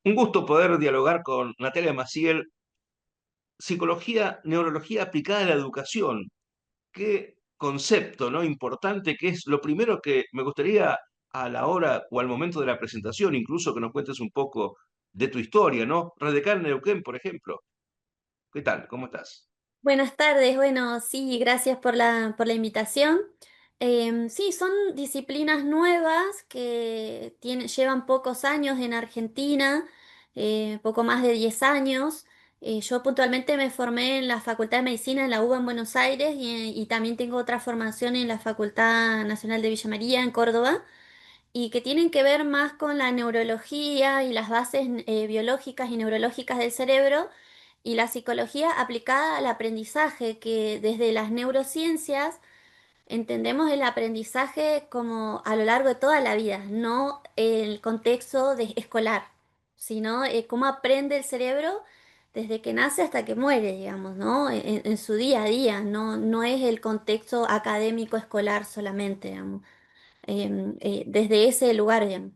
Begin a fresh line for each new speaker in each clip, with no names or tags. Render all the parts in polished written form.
Un gusto poder dialogar con Natalia Maciel, psicología, neurología aplicada a la educación. Qué concepto, ¿no? Importante que es lo primero que me gustaría a la hora o al momento de la presentación, incluso que nos cuentes un poco de tu historia, ¿no? Radical en Neuquén, por ejemplo. ¿Qué tal? ¿Cómo estás?
Buenas tardes, bueno, sí, gracias por la invitación. Sí, son disciplinas nuevas que llevan pocos años en Argentina, poco más de 10 años. Yo puntualmente me formé en la Facultad de Medicina en la UBA en Buenos Aires y también tengo otra formación en la Facultad Nacional de Villa María en Córdoba y que tienen que ver más con la neurología y las bases biológicas y neurológicas del cerebro y la psicología aplicada al aprendizaje, que desde las neurociencias entendemos el aprendizaje como a lo largo de toda la vida, no el contexto escolar, sino cómo aprende el cerebro desde que nace hasta que muere, digamos, ¿no? En su día a día, no es el contexto académico escolar solamente, digamos, desde ese lugar, digamos.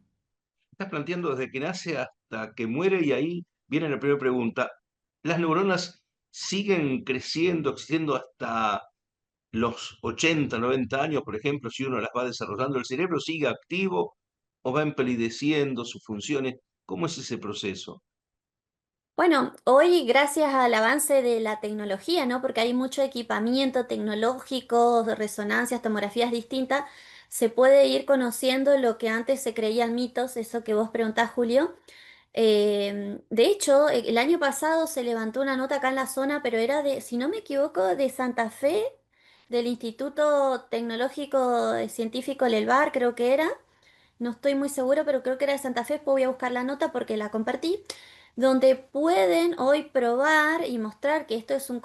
Estás planteando desde que nace hasta que muere y ahí viene la primera pregunta. ¿Las neuronas siguen creciendo, existiendo hasta los 80, 90 años, por ejemplo, si uno las va desarrollando, el cerebro sigue activo o va empalideciendo sus funciones? ¿Cómo es ese proceso?
Bueno, hoy gracias al avance de la tecnología, ¿no? Porque hay mucho equipamiento tecnológico, de resonancias, tomografías distintas, se puede ir conociendo lo que antes se creían mitos, eso que vos preguntás, Julio. De hecho, el año pasado se levantó una nota acá en la zona, pero era de, si no me equivoco, de Santa Fe, del Instituto Tecnológico Científico Lelvar, creo que era. No estoy muy seguro, pero creo que era de Santa Fe, pues voy a buscar la nota porque la compartí, donde pueden hoy probar y mostrar que esto es un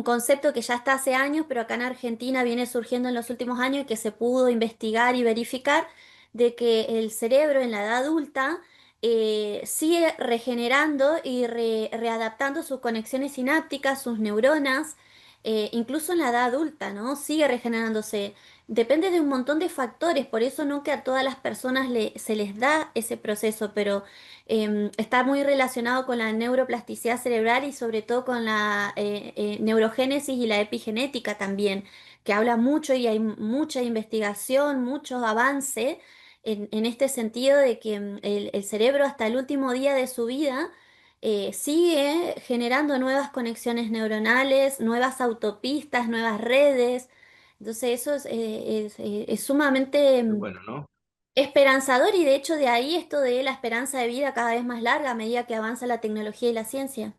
concepto que ya está hace años, pero acá en Argentina viene surgiendo en los últimos años y que se pudo investigar y verificar de que el cerebro en la edad adulta sigue regenerando y readaptando sus conexiones sinápticas, sus neuronas, incluso en la edad adulta, ¿no? Sigue regenerándose. Depende de un montón de factores, por eso no que a todas las personas se les da ese proceso, pero está muy relacionado con la neuroplasticidad cerebral y sobre todo con la neurogénesis y la epigenética también, que habla mucho y hay mucha investigación, mucho avance en este sentido de que el cerebro hasta el último día de su vida sigue generando nuevas conexiones neuronales, nuevas autopistas, nuevas redes. Entonces eso es sumamente
Qué bueno, ¿no?
esperanzador y de hecho de ahí esto de la esperanza de vida cada vez más larga a medida que avanza la tecnología y la ciencia.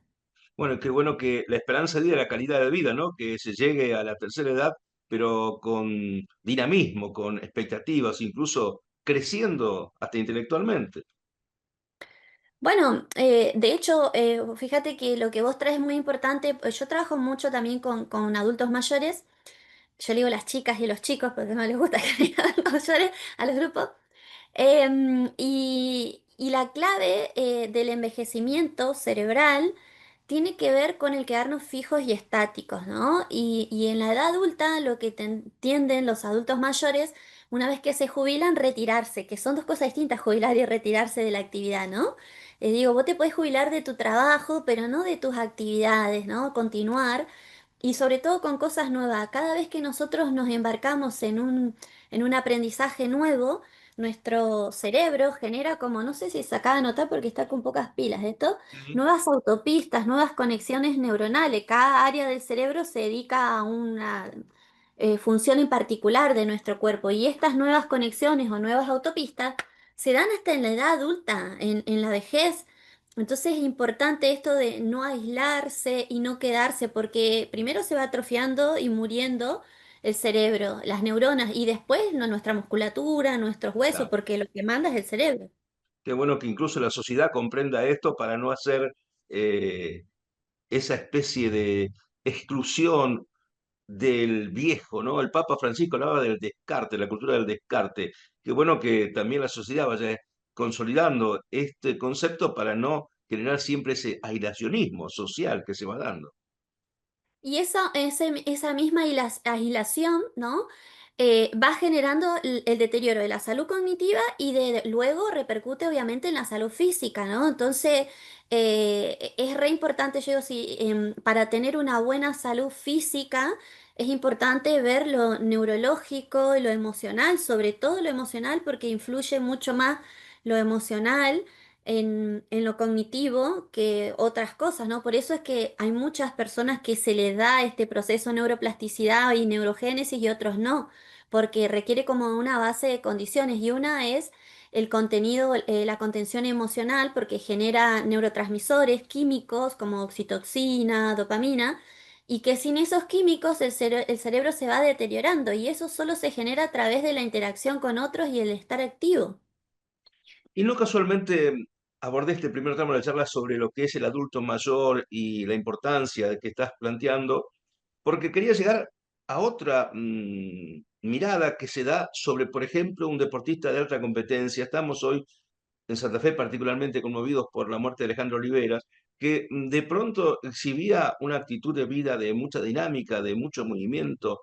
Bueno, qué bueno que la esperanza de vida, la calidad de vida, ¿no? Que se llegue a la tercera edad, pero con dinamismo, con expectativas, incluso creciendo hasta intelectualmente.
Bueno, de hecho, fíjate que lo que vos traes es muy importante. Yo trabajo mucho también con adultos mayores. Yo le digo las chicas y los chicos porque no les gusta que le digan adultos mayores a los grupos. Y la clave del envejecimiento cerebral tiene que ver con el quedarnos fijos y estáticos, ¿no? Y en la edad adulta lo que tienden los adultos mayores, una vez que se jubilan, retirarse, que son dos cosas distintas, jubilar y retirarse de la actividad, ¿no? Digo, vos te podés jubilar de tu trabajo, pero no de tus actividades, ¿no? Continuar. Y sobre todo con cosas nuevas. Cada vez que nosotros nos embarcamos en un aprendizaje nuevo, nuestro cerebro genera como, no sé si se acaba de notar porque está con pocas pilas esto,
Sí.
nuevas autopistas, nuevas conexiones neuronales. Cada área del cerebro se dedica a una función en particular de nuestro cuerpo y estas nuevas conexiones o nuevas autopistas se dan hasta en la edad adulta, en la vejez. Entonces es importante esto de no aislarse y no quedarse porque primero se va atrofiando y muriendo el cerebro, las neuronas y después nuestra musculatura, nuestros huesos,
Claro.
porque lo que manda es el cerebro.
Qué bueno que incluso la sociedad comprenda esto para no hacer eh, esa especie de exclusión del viejo, ¿no? El Papa Francisco hablaba del descarte, la cultura del descarte. Qué bueno que también la sociedad vaya consolidando este concepto para no generar siempre ese aislacionismo social que se va dando.
Y esa misma aislación, ¿no? va generando el deterioro de la salud cognitiva y luego repercute obviamente en la salud física, ¿no? Entonces, es re importante, yo digo, si, para tener una buena salud física, es importante ver lo neurológico y lo emocional, sobre todo lo emocional, porque influye mucho más lo emocional en lo cognitivo que otras cosas, ¿no? Por eso es que hay muchas personas que se les da este proceso de neuroplasticidad y neurogénesis y otros no porque requiere como una base de condiciones y una es el contenido, la contención emocional, porque genera neurotransmisores químicos como oxitocina, dopamina, y que sin esos químicos el cerebro se va deteriorando y eso solo se genera a través de la interacción con otros y el estar activo.
Y no casualmente abordé este primer tramo de la charla sobre lo que es el adulto mayor y la importancia de que estás planteando, porque quería llegar a otra mirada que se da sobre, por ejemplo, un deportista de alta competencia. Estamos hoy en Santa Fe particularmente conmovidos por la muerte de Alejandro Oliveras, que de pronto exhibía una actitud de vida de mucha dinámica, de mucho movimiento,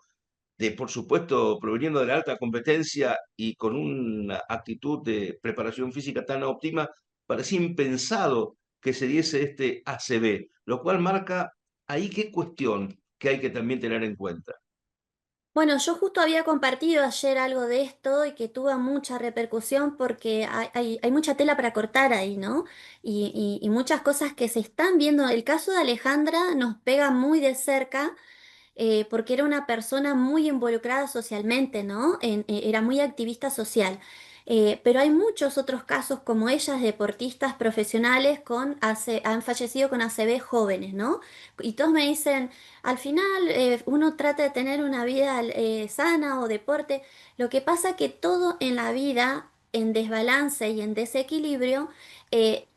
de, por supuesto, proveniendo de la alta competencia y con una actitud de preparación física tan óptima, parecía impensado que se diese este ACV, lo cual marca ahí qué cuestión que hay que también tener en cuenta.
Bueno, yo justo había compartido ayer algo de esto y que tuvo mucha repercusión porque hay mucha tela para cortar ahí, ¿no? Y muchas cosas que se están viendo. El caso de Alejandra nos pega muy de cerca porque era una persona muy involucrada socialmente, ¿no? Era muy activista social. Pero hay muchos otros casos como ellas, deportistas profesionales han fallecido con ACV jóvenes, ¿no? Y todos me dicen, al final uno trata de tener una vida sana o deporte. Lo que pasa que todo en la vida, en desbalance y en desequilibrio,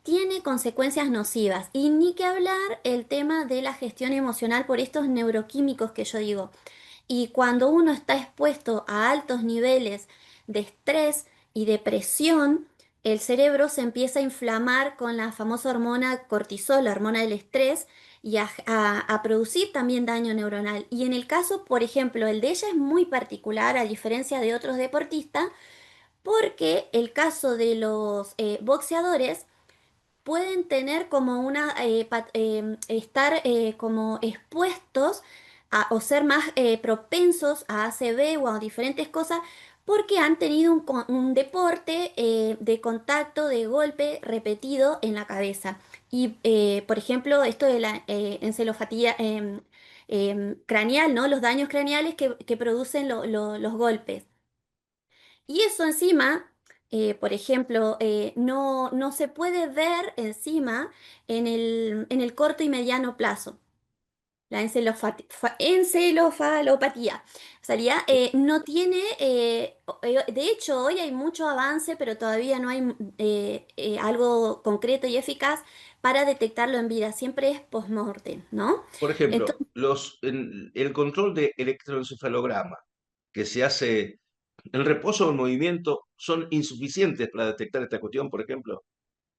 tiene consecuencias nocivas. Y ni que hablar el tema de la gestión emocional por estos neuroquímicos que yo digo. Y cuando uno está expuesto a altos niveles de estrés y depresión, el cerebro se empieza a inflamar con la famosa hormona cortisol, la hormona del estrés, y a producir también daño neuronal. Y en el caso, por ejemplo, el de ella es muy particular, a diferencia de otros deportistas, porque el caso de los boxeadores, pueden tener como estar como expuestos o ser más propensos a ACV o a diferentes cosas porque han tenido un deporte de contacto, de golpe repetido en la cabeza. Y, por ejemplo, esto de la encefalopatía craneal, ¿no? Los daños craneales que producen los golpes. Y eso encima, por ejemplo, no se puede ver encima en el corto y mediano plazo. La encefalopatía. Salía, no tiene, de hecho, hoy hay mucho avance, pero todavía no hay algo concreto y eficaz para detectarlo en vida. Siempre es post-mortem, ¿no?
Por ejemplo, el control de electroencefalograma que se hace en reposo o en movimiento son insuficientes para detectar esta cuestión, por ejemplo.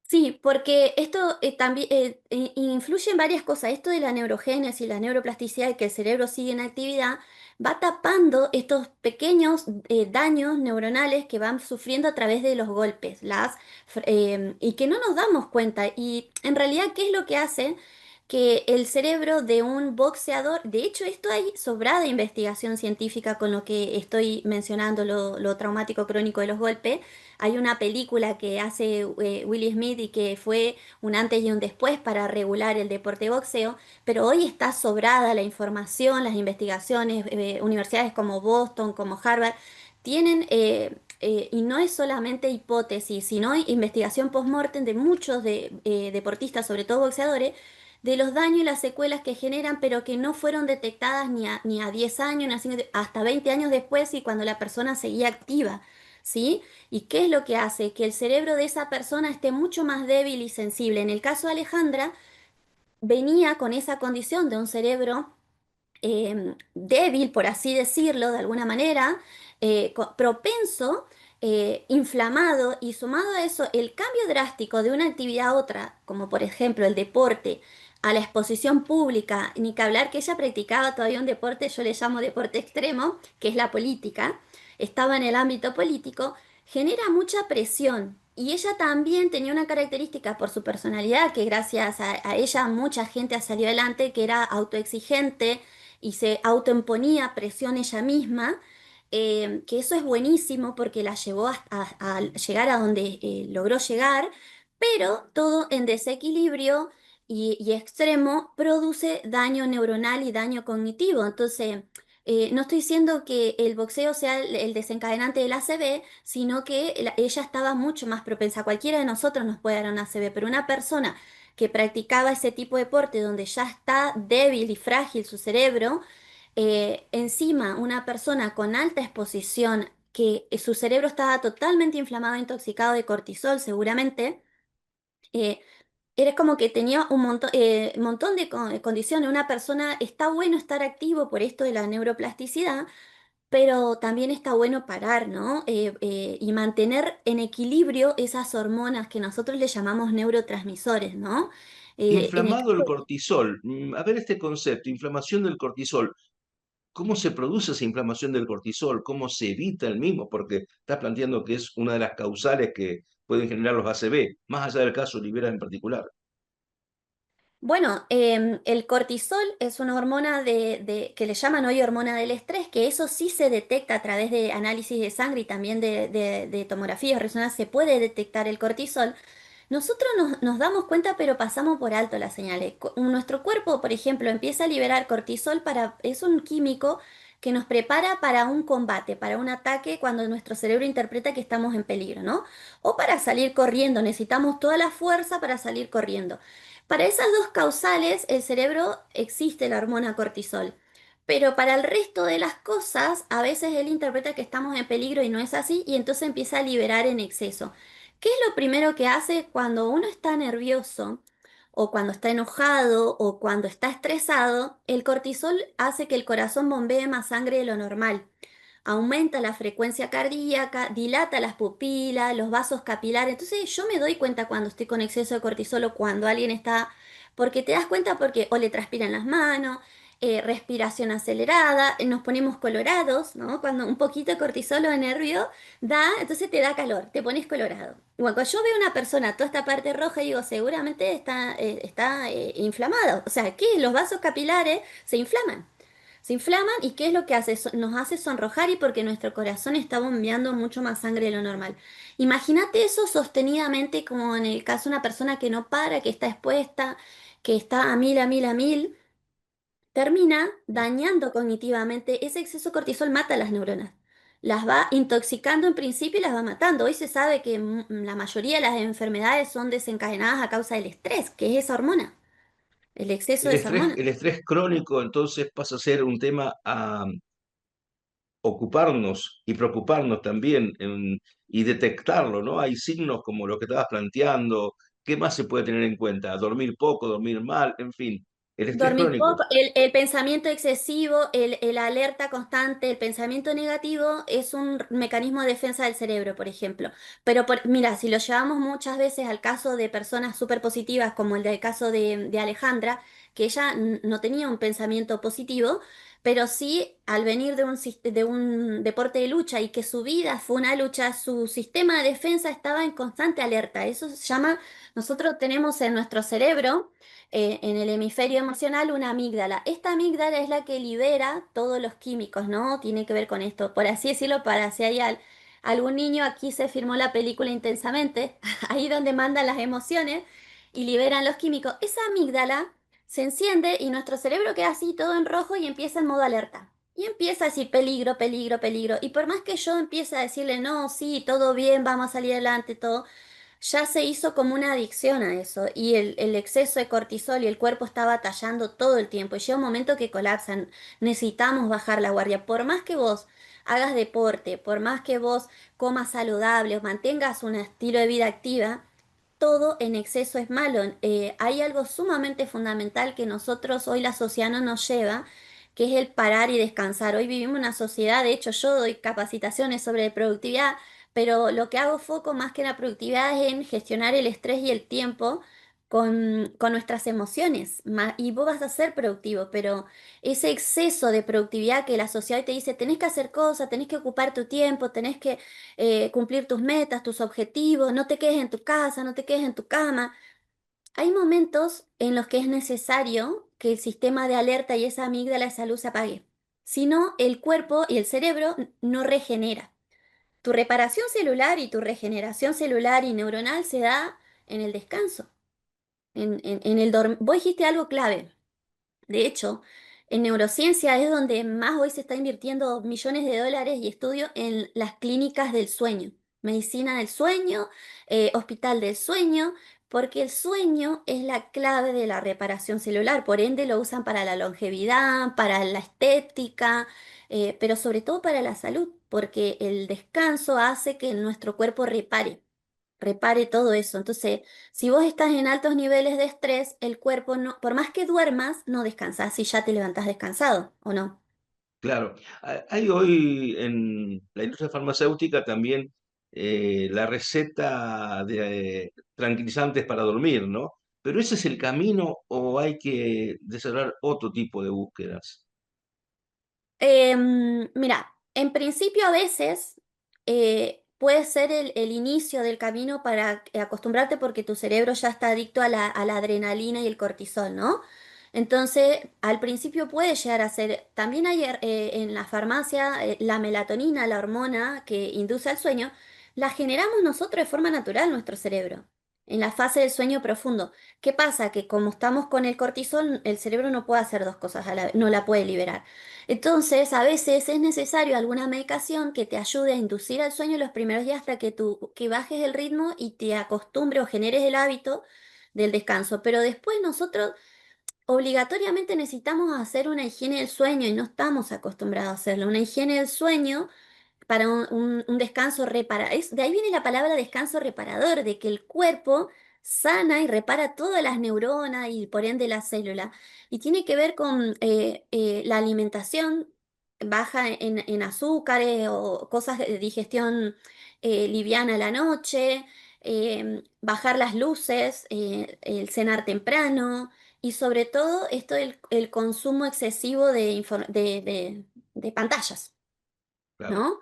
Sí, porque esto también influye en varias cosas. Esto de la neurogénesis, la neuroplasticidad y que el cerebro sigue en actividad, va tapando estos pequeños daños neuronales que van sufriendo a través de los golpes, y que no nos damos cuenta. Y en realidad, ¿qué es lo que hace? Que el cerebro de un boxeador, de hecho, esto hay sobrada investigación científica con lo que estoy mencionando, lo traumático crónico de los golpes. Hay una película que hace Will Smith y que fue un antes y un después para regular el deporte de boxeo, pero hoy está sobrada la información, las investigaciones, universidades como Boston, como Harvard, tienen, y no es solamente hipótesis, sino investigación post-mortem de muchos deportistas, sobre todo boxeadores, de los daños y las secuelas que generan, pero que no fueron detectadas ni a 10 años, ni a 5, hasta 20 años después y cuando la persona seguía activa. ¿Sí? ¿Y qué es lo que hace? Que el cerebro de esa persona esté mucho más débil y sensible. En el caso de Alejandra, venía con esa condición de un cerebro débil, por así decirlo, de alguna manera, propenso. inflamado y sumado a eso el cambio drástico de una actividad a otra, como por ejemplo el deporte, a la exposición pública, ni que hablar que ella practicaba todavía un deporte, yo le llamo deporte extremo, que es la política, estaba en el ámbito político, genera mucha presión. Y ella también tenía una característica por su personalidad, que gracias a ella mucha gente ha salido adelante, que era autoexigente y se autoimponía presión ella misma, que eso es buenísimo porque la llevó a llegar a donde logró llegar, pero todo en desequilibrio y extremo produce daño neuronal y daño cognitivo. Entonces, no estoy diciendo que el boxeo sea el desencadenante del ACV, sino que ella estaba mucho más propensa. Cualquiera de nosotros nos puede dar un ACV, pero una persona que practicaba ese tipo de deporte donde ya está débil y frágil su cerebro, encima una persona con alta exposición, que su cerebro estaba totalmente inflamado, intoxicado de cortisol seguramente, eh, era como que tenía un montón de condiciones. Una persona está bueno estar activo por esto de la neuroplasticidad, pero también está bueno parar, ¿no? Y mantener en equilibrio esas hormonas que nosotros le llamamos neurotransmisores, ¿no? En el
Inflamado el
caso
cortisol. A ver este concepto, inflamación del cortisol. ¿Cómo se produce esa inflamación del cortisol? ¿Cómo se evita el mismo? Porque estás planteando que es una de las causales que pueden generar los ACV, más allá del caso Olivera en particular.
Bueno, el cortisol es una hormona que le llaman hoy hormona del estrés, que eso sí se detecta a través de análisis de sangre y también de tomografía o resonancia, se puede detectar el cortisol. Nosotros nos damos cuenta, pero pasamos por alto las señales. Nuestro cuerpo, por ejemplo, empieza a liberar cortisol es un químico que nos prepara para un combate, para un ataque cuando nuestro cerebro interpreta que estamos en peligro, ¿no? O para salir corriendo, necesitamos toda la fuerza para salir corriendo. Para esas dos causales, el cerebro existe la hormona cortisol. Pero para el resto de las cosas, a veces él interpreta que estamos en peligro y no es así, y entonces empieza a liberar en exceso. ¿Qué es lo primero que hace cuando uno está nervioso o cuando está enojado o cuando está estresado? El cortisol hace que el corazón bombee más sangre de lo normal. Aumenta la frecuencia cardíaca, dilata las pupilas, los vasos capilares. Entonces yo me doy cuenta cuando estoy con exceso de cortisol o cuando alguien está, porque te das cuenta porque o le transpiran las manos, respiración acelerada, nos ponemos colorados, ¿no? Cuando un poquito de cortisol o de nervio entonces te da calor, te pones colorado. Bueno, cuando yo veo a una persona toda esta parte roja, digo, seguramente está inflamado. O sea, que los vasos capilares se inflaman. Se inflaman y ¿qué es lo que hace? Nos hace sonrojar y porque nuestro corazón está bombeando mucho más sangre de lo normal. Imagínate eso sostenidamente como en el caso de una persona que no para, que está expuesta, que está a mil, a mil, a mil, termina dañando cognitivamente. Ese exceso de cortisol mata a las neuronas. Las va intoxicando en principio y las va matando. Hoy se sabe que la mayoría de las enfermedades son desencadenadas a causa del estrés, que es esa hormona, el exceso de esa hormona.
El estrés crónico entonces pasa a ser un tema a ocuparnos y preocuparnos también y detectarlo, ¿no? Hay signos como lo que estabas planteando. ¿Qué más se puede tener en cuenta? Dormir poco, dormir mal, en fin, el estrés
Dormir
crónico.
poco, el pensamiento excesivo, el alerta constante, el pensamiento negativo es un mecanismo de defensa del cerebro, por ejemplo. Pero mira, si lo llevamos muchas veces al caso de personas súper positivas, como el del caso de Alejandra, que ella no tenía un pensamiento positivo, pero sí al venir de un deporte de lucha y que su vida fue una lucha, su sistema de defensa estaba en constante alerta. Eso se llama, nosotros tenemos en nuestro cerebro en el hemisferio emocional una amígdala. Esta amígdala es la que libera todos los químicos, ¿no? Tiene que ver con esto, por así decirlo, para si hay algún niño, aquí se filmó la película intensamente, ahí donde mandan las emociones y liberan los químicos. Esa amígdala se enciende y nuestro cerebro queda así todo en rojo y empieza en modo alerta. Y empieza a decir peligro, peligro, peligro. Y por más que yo empiece a decirle, no, sí, todo bien, vamos a salir adelante, todo, ya se hizo como una adicción a eso y el exceso de cortisol y el cuerpo está batallando todo el tiempo y llega un momento que colapsan. Necesitamos bajar la guardia. Por más que vos hagas deporte, por más que vos comas saludable o mantengas un estilo de vida activa, todo en exceso es malo. Hay algo sumamente fundamental que nosotros hoy la sociedad no nos lleva, que es el parar y descansar. Hoy vivimos una sociedad, de hecho yo doy capacitaciones sobre productividad, pero lo que hago foco más que en la productividad es en gestionar el estrés y el tiempo con nuestras emociones. Y vos vas a ser productivo, pero ese exceso de productividad que la sociedad te dice, tenés que hacer cosas, tenés que ocupar tu tiempo, tenés que cumplir tus metas, tus objetivos, no te quedes en tu casa, no te quedes en tu cama. Hay momentos en los que es necesario que el sistema de alerta y esa amígdala de salud se apague. Si no, el cuerpo y el cerebro no regenera. Tu reparación celular y tu regeneración celular y neuronal se da en el descanso, en el dormir. Vos dijiste algo clave. De hecho, en neurociencia es donde más hoy se está invirtiendo millones de dólares y estudio en las clínicas del sueño, medicina del sueño, hospital del sueño, porque el sueño es la clave de la reparación celular, por ende lo usan para la longevidad, para la estética, pero sobre todo para la salud, porque el descanso hace que nuestro cuerpo repare todo eso. Entonces, si vos estás en altos niveles de estrés, el cuerpo no, por más que duermas, no descansas si ya te levantás descansado, ¿o no?
Claro, hay hoy en la industria farmacéutica también la receta de tranquilizantes para dormir, ¿no? Pero ese es el camino o hay que desarrollar otro tipo de búsquedas.
Mira, en principio a veces puede ser el inicio del camino para acostumbrarte porque tu cerebro ya está adicto a la adrenalina y el cortisol, ¿no? Entonces, al principio puede llegar a ser, también hay en la farmacia la melatonina, la hormona que induce al sueño, la generamos nosotros de forma natural en nuestro cerebro, en la fase del sueño profundo. ¿Qué pasa? Que como estamos con el cortisol, el cerebro no puede hacer dos cosas a la vez, no la puede liberar. Entonces, a veces es necesario alguna medicación que te ayude a inducir al sueño los primeros días hasta que que bajes el ritmo y te acostumbres o generes el hábito del descanso. Pero después nosotros obligatoriamente necesitamos hacer una higiene del sueño y no estamos acostumbrados a hacerlo. Una higiene del sueño para un descanso reparador. De ahí viene la palabra descanso reparador, de que el cuerpo sana y repara todas las neuronas y por ende las células. Y tiene que ver con la alimentación baja en azúcares o cosas de digestión liviana a la noche, bajar las luces, el cenar temprano y sobre todo esto el consumo excesivo de pantallas.
Claro.
¿No?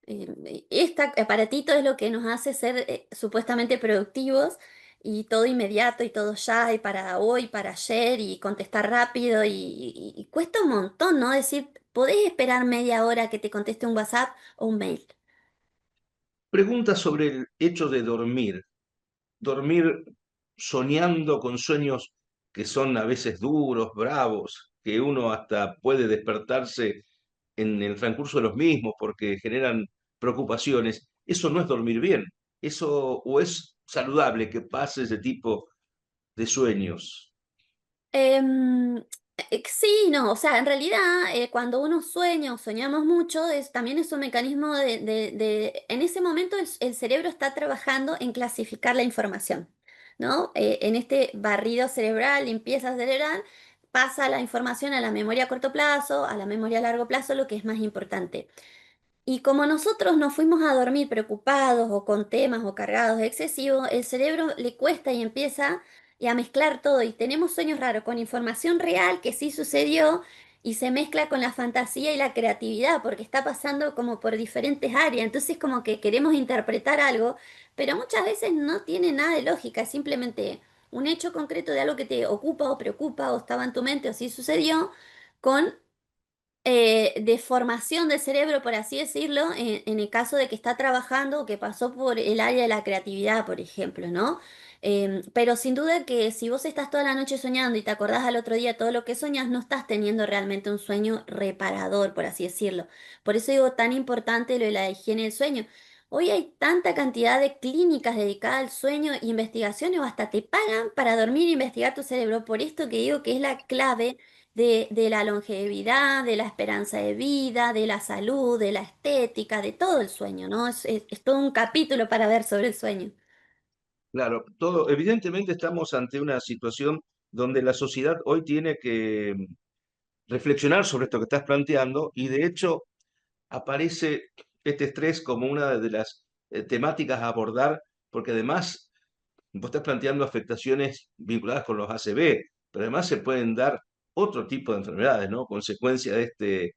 Este aparatito es lo que nos hace ser supuestamente productivos y todo inmediato y todo ya y para hoy, para ayer y contestar rápido y cuesta un montón, ¿no? Decir, podés esperar media hora que te conteste un WhatsApp o un mail.
Pregunta sobre el hecho de dormir. Dormir soñando con sueños que son a veces duros, bravos, que uno hasta puede despertarse en el transcurso de los mismos porque generan preocupaciones. Eso no es dormir bien. Eso o es saludable que pase ese tipo de sueños.
Em, sí, no, o sea, en realidad cuando uno sueña o soñamos mucho, también es un mecanismo en ese momento el cerebro está trabajando en clasificar la información, ¿no? En este barrido cerebral, limpieza cerebral, pasa la información a la memoria a corto plazo, a la memoria a largo plazo, lo que es más importante. Y como nosotros nos fuimos a dormir preocupados o con temas o cargados excesivos, el cerebro le cuesta y empieza a mezclar todo y tenemos sueños raros con información real que sí sucedió y se mezcla con la fantasía y la creatividad porque está pasando como por diferentes áreas. Entonces como que queremos interpretar algo, pero muchas veces no tiene nada de lógica, es simplemente un hecho concreto de algo que te ocupa o preocupa o estaba en tu mente o sí sucedió con de formación del cerebro, por así decirlo, en el caso de que está trabajando o que pasó por el área de la creatividad, por ejemplo, ¿no? Pero sin duda que si vos estás toda la noche soñando y te acordás al otro día todo lo que soñas, no estás teniendo realmente un sueño reparador, por así decirlo. Por eso digo tan importante lo de la higiene del sueño. Hoy hay tanta cantidad de clínicas dedicadas al sueño, investigaciones o hasta te pagan para dormir e investigar tu cerebro. Por esto que digo que es la clave de la longevidad, de la esperanza de vida, de la salud, de la estética, de todo el sueño, ¿no? Es todo un capítulo para ver sobre el sueño.
Claro, todo, evidentemente estamos ante una situación donde la sociedad hoy tiene que reflexionar sobre esto que estás planteando y de hecho aparece este estrés como una de las temáticas a abordar, porque además vos estás planteando afectaciones vinculadas con los ACV, pero además se pueden dar otro tipo de enfermedades, ¿no? Consecuencia de este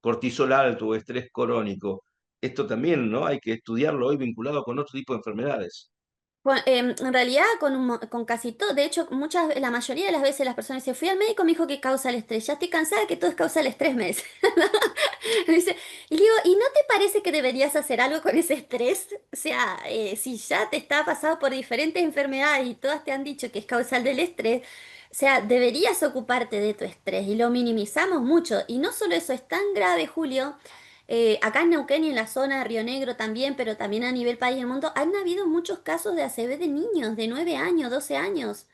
cortisol alto o estrés crónico. Esto también, ¿no? Hay que estudiarlo hoy vinculado con otro tipo de enfermedades.
En realidad, con casi todo, de hecho, la mayoría de las veces las personas dicen, fui al médico, me dijo que causa el estrés. Ya estoy cansada de que todo es causa el estrés, me dice. Me dice, y le digo, ¿y no te parece que deberías hacer algo con ese estrés? O sea, si ya te está pasado por diferentes enfermedades y todas te han dicho que es causal del estrés, o sea, deberías ocuparte de tu estrés y lo minimizamos mucho. Y no solo eso, es tan grave, Julio. Acá en Neuquén y en la zona de Río Negro también, pero también a nivel país y el mundo, han habido muchos casos de ACV de niños de 9 años, 12 años.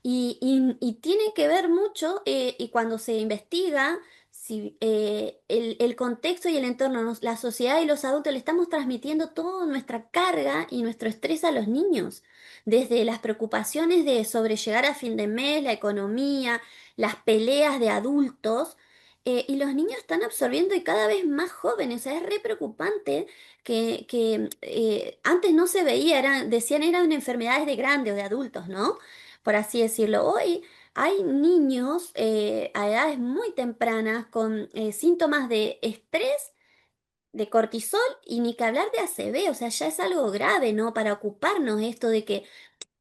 Y tiene que ver mucho, y cuando se investiga, si el contexto y el entorno, la sociedad y los adultos le estamos transmitiendo toda nuestra carga y nuestro estrés a los niños, desde las preocupaciones de sobrellegar a fin de mes, la economía, las peleas de adultos, y los niños están absorbiendo y cada vez más jóvenes, o sea, es re preocupante que antes no se veía, decían eran enfermedades de grandes o de adultos, ¿no? Por así decirlo. Hoy hay niños a edades muy tempranas con síntomas de estrés, de cortisol y ni que hablar de ACV, o sea, ya es algo grave, ¿no? Para ocuparnos esto de que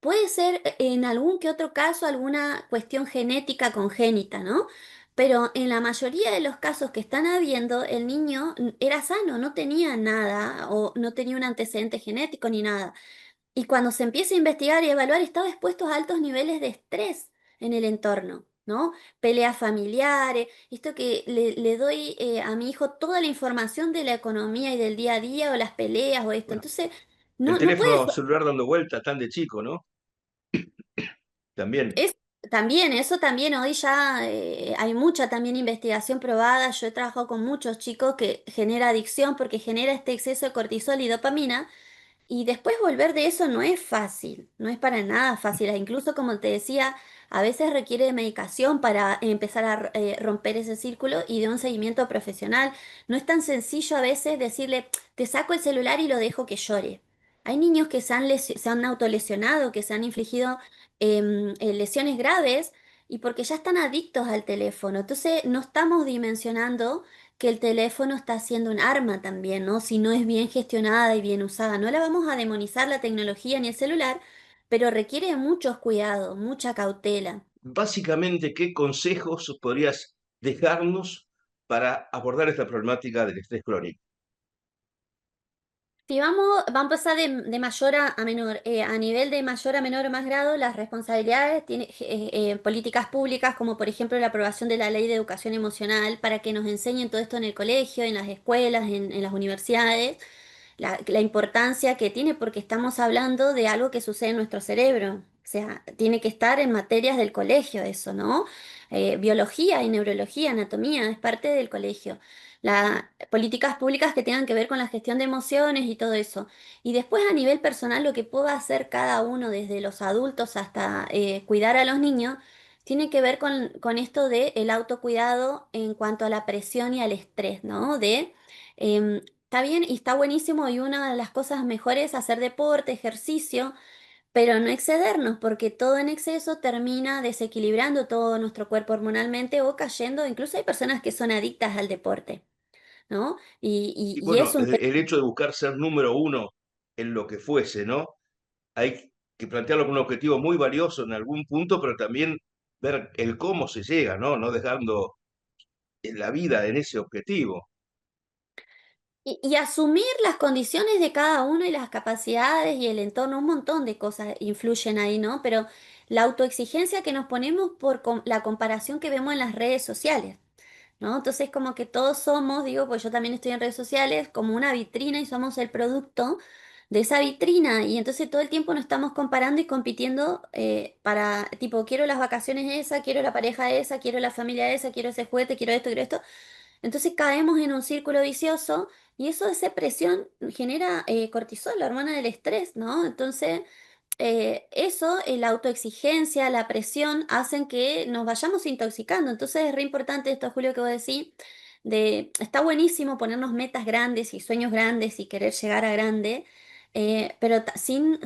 puede ser en algún que otro caso alguna cuestión genética congénita, ¿no? Pero en la mayoría de los casos que están habiendo, el niño era sano, no tenía nada o no tenía un antecedente genético ni nada. Y cuando se empieza a investigar y evaluar, estaba expuesto a altos niveles de estrés en el entorno, ¿no? Peleas familiares, esto que le doy a mi hijo toda la información de la economía y del día a día o las peleas o esto.
Bueno,
Entonces,
el
no puede.
teléfono celular dando vueltas tan de chico, ¿no? También.
Es, también, eso también hoy ya hay mucha también investigación probada. Yo he trabajado con muchos chicos que genera adicción porque genera este exceso de cortisol y dopamina. Y después volver de eso no es fácil, no es para nada fácil. Incluso como te decía, a veces requiere de medicación para empezar a romper ese círculo y de un seguimiento profesional. No es tan sencillo a veces decirle, te saco el celular y lo dejo que llore. Hay niños que se han autolesionado, que se han infligido lesiones graves y porque ya están adictos al teléfono. Entonces no estamos dimensionando que el teléfono está siendo un arma también, ¿no? Si no es bien gestionada y bien usada. No la vamos a demonizar la tecnología ni el celular, pero requiere de muchos cuidados, mucha cautela.
Básicamente, ¿qué consejos podrías dejarnos para abordar esta problemática del estrés crónico?
Si vamos a pasar de mayor a menor, a nivel de mayor a menor o más grado, las responsabilidades tiene políticas públicas, como por ejemplo la aprobación de la ley de educación emocional, para que nos enseñen todo esto en el colegio, en las escuelas, en las universidades, la importancia que tiene, porque estamos hablando de algo que sucede en nuestro cerebro. O sea, tiene que estar en materias del colegio eso, ¿no? Biología y neurología, anatomía, es parte del colegio. Políticas públicas que tengan que ver con la gestión de emociones y todo eso. Y después a nivel personal, lo que pueda hacer cada uno, desde los adultos hasta cuidar a los niños, tiene que ver con esto de el autocuidado en cuanto a la presión y al estrés, ¿no? Está bien y está buenísimo y una de las cosas mejores es hacer deporte, ejercicio, pero no excedernos porque todo en exceso termina desequilibrando todo nuestro cuerpo hormonalmente o cayendo. Incluso hay personas que son adictas al deporte, ¿no?
Y
Y
bueno,
es un tema.
el hecho de buscar ser número uno en lo que fuese, ¿no? Hay que plantearlo como un objetivo muy valioso en algún punto, pero también ver el cómo se llega, ¿no? No dejando la vida en ese objetivo.
Y asumir las condiciones de cada uno y las capacidades y el entorno, un montón de cosas influyen ahí, ¿no? Pero la autoexigencia que nos ponemos por la comparación que vemos en las redes sociales. ¿No? Entonces como que todos somos, digo, pues yo también estoy en redes sociales, como una vitrina y somos el producto de esa vitrina y entonces todo el tiempo nos estamos comparando y compitiendo para, tipo, quiero las vacaciones esa, quiero la pareja esa, quiero la familia esa, quiero ese juguete, quiero esto. Entonces caemos en un círculo vicioso y eso, esa presión genera cortisol, la hormona del estrés, ¿no? Entonces eso, la autoexigencia, la presión, hacen que nos vayamos intoxicando. Entonces es re importante esto, Julio, que vos decís, está buenísimo ponernos metas grandes y sueños grandes y querer llegar a grande, pero sin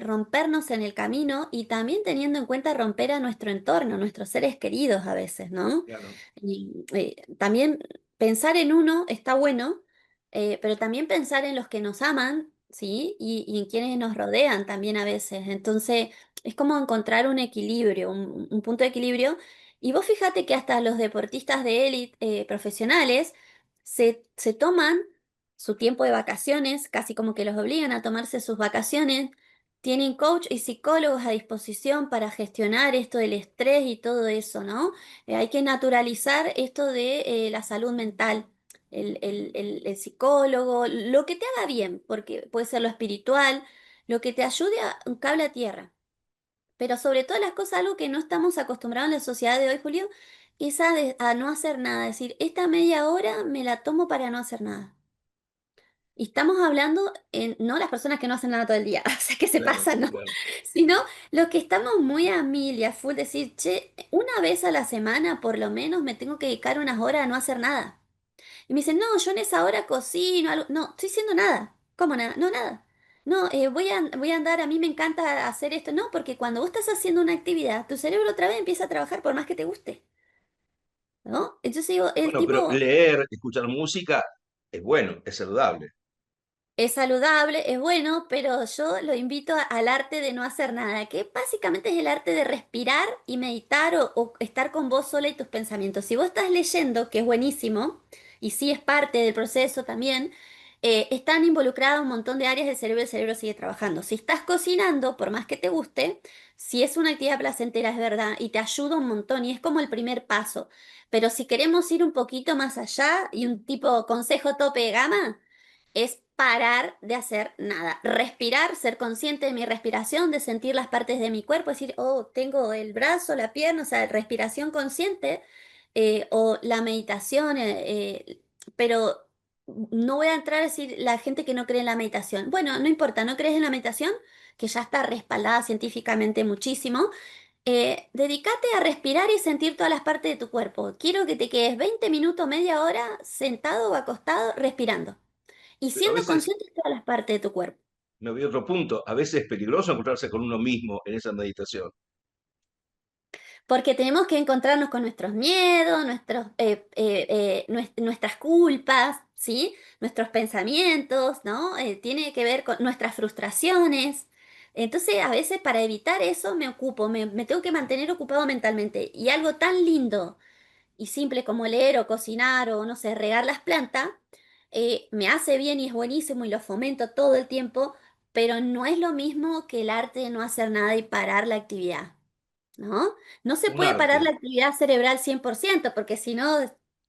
rompernos en el camino y también teniendo en cuenta romper a nuestro entorno, nuestros seres queridos a veces, ¿no?
Claro,
Y, también pensar en uno está bueno, pero también pensar en los que nos aman, ¿sí? Y en quienes nos rodean también a veces. Entonces, es como encontrar un equilibrio, un punto de equilibrio. Y vos fíjate que hasta los deportistas de élite profesionales se toman su tiempo de vacaciones, casi como que los obligan a tomarse sus vacaciones. Tienen coach y psicólogos a disposición para gestionar esto del estrés y todo eso, ¿no? Hay que naturalizar esto de la salud mental, el psicólogo, lo que te haga bien, porque puede ser lo espiritual, lo que te ayude a un cable a tierra. Pero sobre todas las cosas, algo que no estamos acostumbrados en la sociedad de hoy, Julio, es a no hacer nada. Es decir, esta media hora me la tomo para no hacer nada. Y estamos hablando en, no las personas que no hacen nada todo el día, o sea, que se
claro,
pasan, ¿no?
claro.
Sino los que estamos muy a mil y a full, decir, che, una vez a la semana por lo menos me tengo que dedicar unas horas a no hacer nada. Y me dicen, no, yo en esa hora cocino, algo. No, estoy haciendo nada. ¿Cómo nada? No, nada. No, voy a andar, a mí me encanta hacer esto. No, porque cuando vos estás haciendo una actividad, tu cerebro otra vez empieza a trabajar por más que te guste, ¿no? Entonces digo, el
Bueno, pero
tipo
leer, escuchar música es bueno, es saludable.
es saludable, es bueno, pero yo lo invito al arte de no hacer nada, que básicamente es el arte de respirar y meditar o estar con vos sola y tus pensamientos. Si vos estás leyendo, que es buenísimo, y sí es parte del proceso también, están involucradas un montón de áreas del cerebro y el cerebro sigue trabajando. Si estás cocinando, por más que te guste, si es una actividad placentera, es verdad, y te ayuda un montón, y es como el primer paso. Pero si queremos ir un poquito más allá y un tipo consejo tope de gama, es parar de hacer nada, respirar, ser consciente de mi respiración, de sentir las partes de mi cuerpo, decir, oh, tengo el brazo, la pierna, o sea, respiración consciente, o la meditación, pero no voy a entrar a decir la gente que no cree en la meditación. Bueno, no importa, no crees en la meditación, que ya está respaldada científicamente muchísimo. Dedícate a respirar y sentir todas las partes de tu cuerpo. Quiero que te quedes 20 minutos, media hora sentado o acostado respirando y
Pero a
siendo
veces,
consciente de todas las partes de tu cuerpo.
me voy a otro punto, a veces es peligroso encontrarse con uno mismo en esa meditación.
Porque tenemos que encontrarnos con nuestros miedos, nuestras culpas, ¿sí? Nuestros pensamientos, ¿no? Tiene que ver con nuestras frustraciones. Entonces, a veces para evitar eso me ocupo, me tengo que mantener ocupado mentalmente. Y algo tan lindo y simple como leer o cocinar o, no sé, regar las plantas, me hace bien y es buenísimo y lo fomento todo el tiempo, pero no es lo mismo que el arte de no hacer nada y parar la actividad, ¿no? No se
Un
puede parar
arte.
la actividad cerebral 100% porque si no,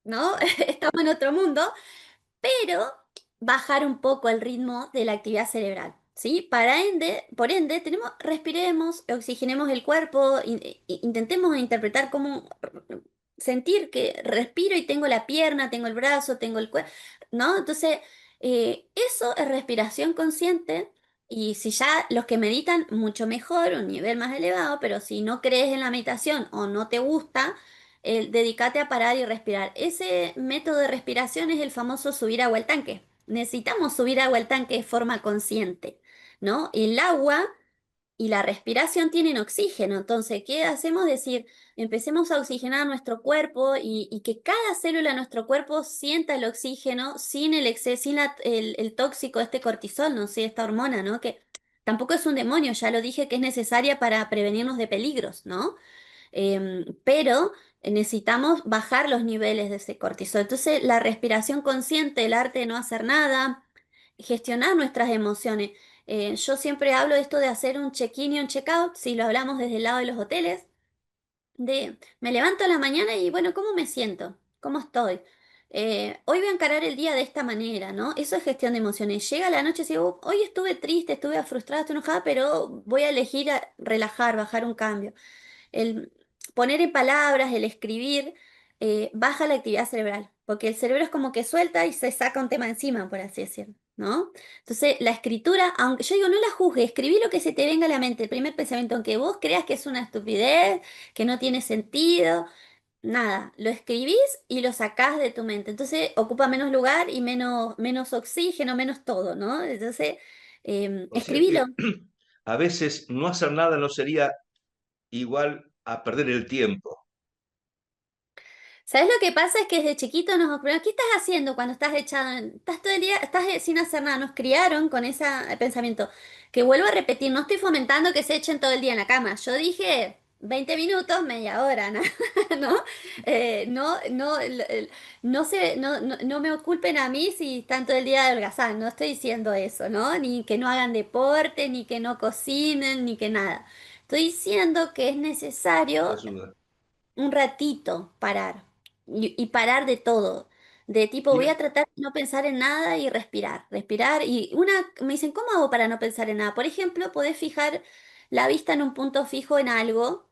¿no? Estamos en otro mundo, pero bajar un poco el ritmo de la actividad cerebral, ¿sí? Por ende, respiremos, oxigenemos el cuerpo, intentemos interpretar cómo sentir que respiro y tengo la pierna, tengo el brazo, tengo el cuerpo, ¿no? Entonces, eso es respiración consciente. Y si ya los que meditan, mucho mejor, un nivel más elevado, pero si no crees en la meditación o no te gusta, dedícate a parar y respirar. Ese método de respiración es el famoso subir agua al tanque. Necesitamos subir agua al tanque de forma consciente, ¿no? El agua y la respiración tienen oxígeno. Entonces, ¿qué hacemos? Decir, empecemos a oxigenar nuestro cuerpo y que cada célula de nuestro cuerpo sienta el oxígeno sin el exceso, sin el tóxico, este cortisol, no sé, esta hormona, ¿no? Que tampoco es un demonio, ya lo dije que es necesaria para prevenirnos de peligros, ¿no? Pero necesitamos bajar los niveles de ese cortisol. Entonces, la respiración consciente, el arte de no hacer nada, gestionar nuestras emociones. Yo siempre hablo de esto de hacer un check-in y un check-out, si lo hablamos desde el lado de los hoteles, de me levanto a la mañana y bueno, ¿cómo me siento? ¿Cómo estoy? Hoy voy a encarar el día de esta manera, ¿no? Eso es gestión de emociones. Llega la noche y digo, hoy estuve triste, estuve frustrada, estuve enojada, pero voy a elegir relajar, bajar un cambio. El poner en palabras, el escribir, baja la actividad cerebral, porque el cerebro es como que suelta y se saca un tema encima, por así decirlo, ¿no? Entonces, la escritura, aunque yo digo, no la juzgue, escribí lo que se te venga a la mente, el primer pensamiento, aunque vos creas que es una estupidez, que no tiene sentido, nada, lo escribís y lo sacás de tu mente. Entonces, ocupa menos lugar y menos oxígeno, menos todo, ¿no? Entonces,
O sea
Escribilo.
que a veces no hacer nada no sería igual a perder el tiempo.
¿Sabes lo que pasa? Es que desde chiquito nos preguntan, ¿qué estás haciendo cuando estás echado? Estás todo el día, estás sin hacer nada. Nos criaron con ese pensamiento. Que vuelvo a repetir, no estoy fomentando que se echen todo el día en la cama. Yo dije 20 minutos, media hora, ¿no? ¿No? No me culpen a mí si están todo el día de holgazán. No estoy diciendo eso, ¿no? Ni que no hagan deporte, ni que no cocinen, ni que nada. Estoy diciendo que es necesario
Ayuda.
un ratito parar y parar de todo. De tipo, voy
Mira,
a tratar de no pensar en nada y respirar, respirar. Me dicen, ¿cómo hago para no pensar en nada? Por ejemplo, podés fijar la vista en un punto fijo en algo,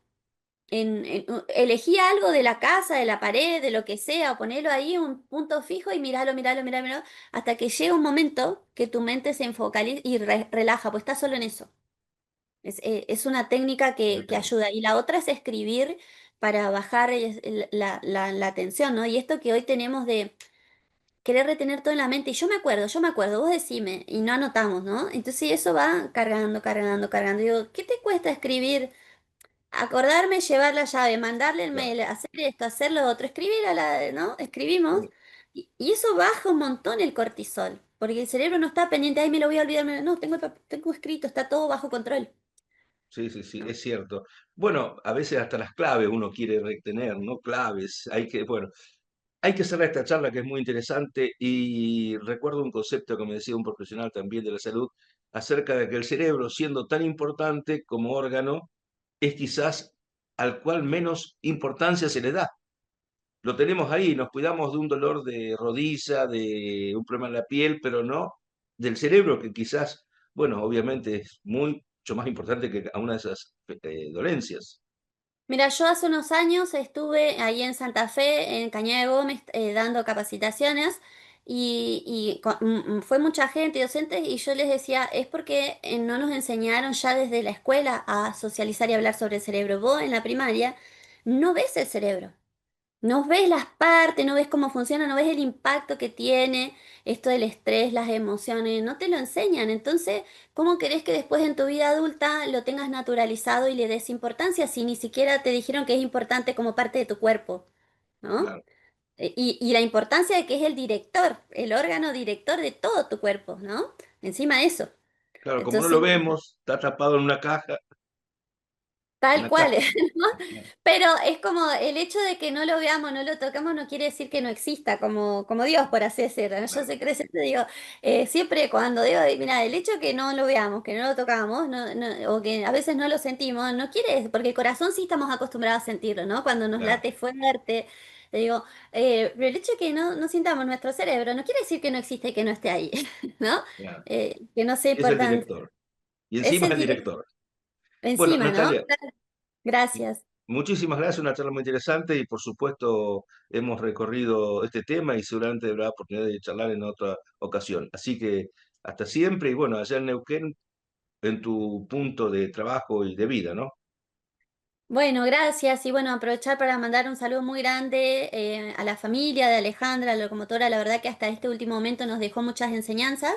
elegí algo de la casa, de la pared, de lo que sea, o ponelo ahí en un punto fijo y míralo, míralo, míralo, míralo, hasta que llega un momento que tu mente se enfocaliza y relaja, pues estás solo en eso. Es una técnica que
exactamente.
ayuda. Y la otra es escribir para bajar la tensión, ¿no? Y esto que hoy tenemos de querer retener todo en la mente. Y yo me acuerdo, vos decime, y no anotamos, ¿no? Entonces eso va cargando, cargando, cargando. Digo, ¿qué te cuesta escribir? Acordarme, llevar la llave, mandarle el
Claro.
mail, hacer esto, hacer lo otro, escribir ¿no? Escribimos. Y eso baja un montón el cortisol. Porque el cerebro no está pendiente, ay, me lo voy a olvidar. No, tengo escrito, está todo bajo control.
Sí, sí, sí,
¿No?
es cierto. Bueno, a veces hasta las claves uno quiere retener, ¿no? Claves. Bueno, hay que cerrar esta charla que es muy interesante y recuerdo un concepto que me decía un profesional también de la salud acerca de que el cerebro, siendo tan importante como órgano, es quizás al cual menos importancia se le da. Lo tenemos ahí, nos cuidamos de un dolor de rodilla, de un problema en la piel, pero no del cerebro, que quizás, bueno, obviamente es mucho más importante que a una de esas dolencias.
Mira, yo hace unos años estuve ahí en Santa Fe, en Cañada de Gómez, dando capacitaciones fue mucha gente, docentes, y yo les decía, es porque no nos enseñaron ya desde la escuela a socializar y hablar sobre el cerebro. Vos en la primaria no ves el cerebro. No ves las partes, no ves cómo funciona, no ves el impacto que tiene esto del estrés, las emociones, no te lo enseñan. Entonces, ¿cómo querés que después en tu vida adulta lo tengas naturalizado y le des importancia si ni siquiera te dijeron que es importante como parte de tu cuerpo, ¿no?
Claro,
Y la importancia de que es el director, el órgano director de todo tu cuerpo, ¿no? Encima de eso.
claro, como no
Entonces,
lo vemos, está tapado en
tal
una
cual,
caja.
¿no? Pero es como el hecho de que no lo veamos, no lo tocamos, no quiere decir que no exista como Dios, por así decirlo, ¿no? Yo
Claro,
sé que siempre digo, siempre cuando digo, mira, el hecho de que no lo veamos, que no lo tocamos, o que a veces no lo sentimos, no quiere, porque el corazón sí estamos acostumbrados a sentirlo, ¿no? Cuando nos
claro,
late fuerte, te digo, pero el hecho de que no sintamos nuestro cerebro no quiere decir que no existe y que no esté ahí, ¿no?
claro.
Que no sea
Es el
importante.
director. Y
Es
encima es
el
el
directo,
director. Bueno,
encima, ¿no?
Natalia,
Gracias.
muchísimas gracias, una charla muy interesante y por supuesto hemos recorrido este tema y seguramente habrá oportunidad de charlar en otra ocasión. Así que hasta siempre y bueno, allá en Neuquén, en tu punto de trabajo y de vida, ¿no?
Bueno, gracias. Y bueno, aprovechar para mandar un saludo muy grande a la familia de Alejandra, la locomotora. La verdad que hasta este último momento nos dejó muchas enseñanzas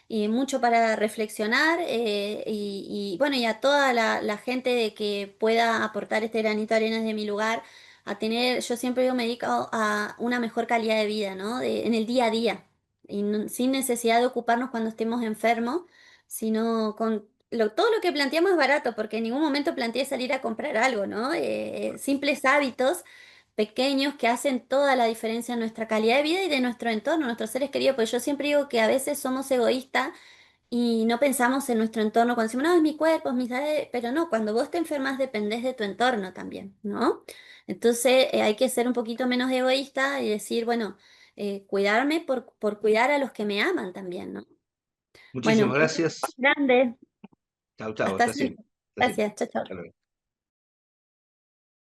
y mucho para reflexionar. Bueno, y a toda la gente de que pueda aportar este granito de arena desde mi lugar, a tener, yo siempre digo, me dedico a una mejor calidad de vida, ¿no? En el día a día. Y sin necesidad de ocuparnos cuando estemos enfermos, sino con todo lo que planteamos es barato, porque en ningún momento planteé salir a comprar algo, ¿no? Simples hábitos pequeños que hacen toda la diferencia en nuestra calidad de vida y de nuestro entorno, nuestros seres queridos, porque yo siempre digo que a veces somos egoístas y no pensamos en nuestro entorno cuando decimos, no, es mi cuerpo, es mi salud, pero no, cuando vos te enfermas dependés de tu entorno también, ¿no? Entonces hay que ser un poquito menos egoísta y decir, bueno, cuidarme por cuidar a los que me aman también, ¿no?
Muchísimas
Bueno, un beso
gracias.
grande.
Chao, chao,
Hasta
hasta siempre.
siempre.
Hasta siempre.
Gracias. Chao, chao.
Hasta luego.